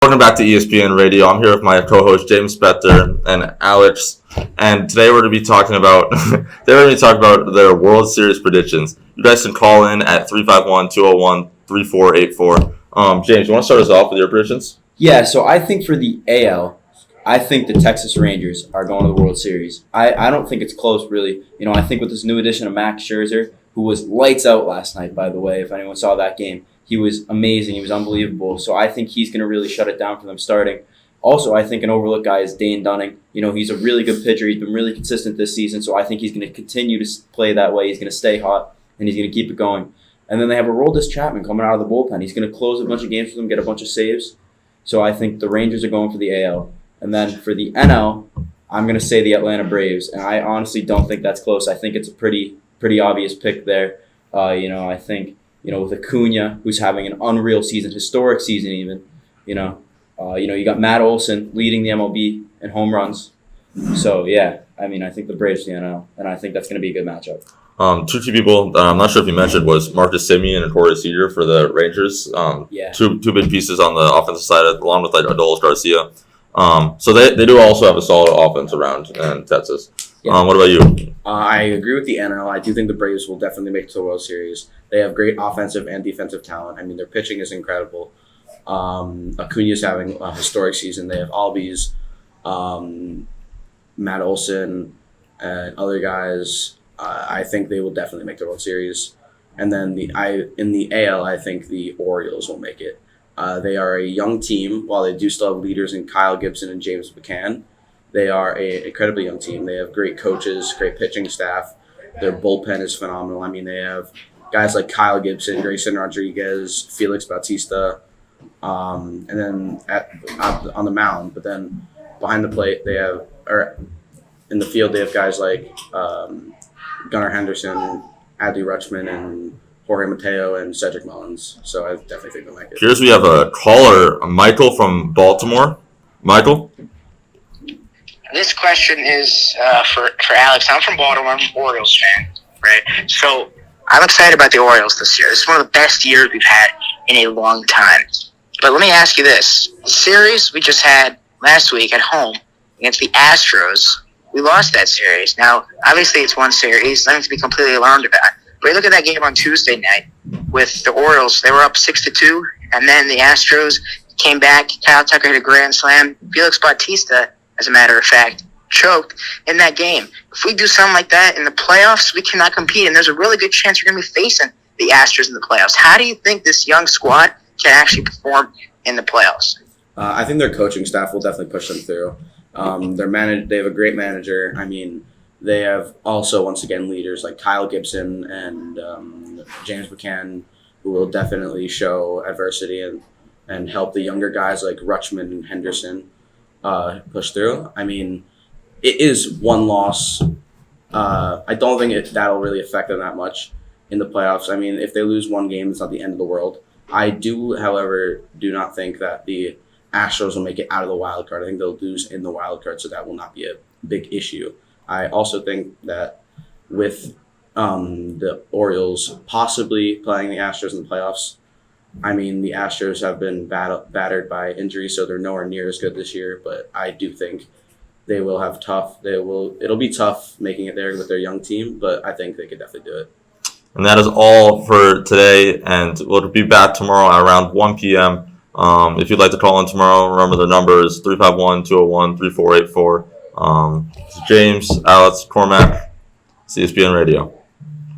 Welcome back to ESPN Radio. I'm here with my co-host James Spector and Alex, and today we're going to be talking about their World Series predictions. You guys can call in at 351-201-3484. James, you want to start us off with your predictions? Yeah, so I think for the AL, I think the Texas Rangers are going to the World Series. I don't think it's close, really. I think with this new addition of Max Scherzer, who was lights out last night, by the way, if anyone saw that game. He was amazing. He was unbelievable. So I think he's going to really shut it down for them starting. Also, I think an overlooked guy is Dane Dunning. He's a really good pitcher. He's been really consistent this season. So I think he's going to continue to play that way. He's going to stay hot, and he's going to keep it going. And then they have Aroldis Chapman coming out of the bullpen. He's going to close a bunch of games for them, get a bunch of saves. So I think the Rangers are going for the AL. And then for the NL, I'm going to say the Atlanta Braves. And I honestly don't think that's close. I think it's a pretty obvious pick there. I think... with Acuna, who's having an unreal season, historic season even. You got Matt Olson leading the MLB in home runs. So, yeah, I think the Braves the NL, and I think that's going to be a good matchup. Two key people that I'm not sure if you mentioned was Marcus Semien and Corey Seager for the Rangers. Two big pieces on the offensive side, along with Adolis Garcia. So they do also have a solid offense around in Texas. Yeah. What about you? I agree with the NL. I do think the Braves will definitely make it to the World Series. They have great offensive and defensive talent. Their pitching is incredible. Acuna's having a historic season. They have Albies, Matt Olson, and other guys. I think they will definitely make the World Series. And then in the AL, I think the Orioles will make it. They are a young team. While they do still have leaders in Kyle Gibson and James McCann, they are an incredibly young team. They have great coaches, great pitching staff. Their bullpen is phenomenal. They have guys like Kyle Gibson, Grayson Rodriguez, Felix Bautista, and then on the mound. But then behind the plate, in the field, they have guys like Gunnar Henderson, Adley Rutschman, and Jorge Mateo and Cedric Mullins. So I definitely think they'll make it. Here's we have a caller, Michael from Baltimore. Michael? This question is for Alex. I'm from Baltimore. I'm an Orioles fan, right? So I'm excited about the Orioles this year. This is one of the best years we've had in a long time. But let me ask you this. The series we just had last week at home against the Astros, we lost that series. Now, obviously it's one series. Nothing to be completely alarmed about. But you look at that game on Tuesday night with the Orioles. They were up 6-2, and then the Astros came back. Kyle Tucker hit a grand slam. Felix Bautista, as a matter of fact, choked in that game. If we do something like that in the playoffs, we cannot compete, and there's a really good chance we're going to be facing the Astros in the playoffs. How do you think this young squad can actually perform in the playoffs? I think their coaching staff will definitely push them through. They have a great manager. They have also, once again, leaders like Kyle Gibson and James McCann, who will definitely show adversity and help the younger guys like Rutschman and Henderson push through. It is one loss. I don't think that'll really affect them that much in the playoffs. If they lose one game, it's not the end of the world. I do, however, do not think that the Astros will make it out of the wild card. I think they'll lose in the wild card, so that will not be a big issue. I also think that with the Orioles possibly playing the Astros in the playoffs, the Astros have been battered by injury, so they're nowhere near as good this year. But I do think they will have it'll be tough making it there with their young team, but I think they could definitely do it. And that is all for today, and we'll be back tomorrow at around 1 p.m. If you'd like to call in tomorrow, remember the number is 351-201-3484. James, Alex, Cormac, CSPN Radio.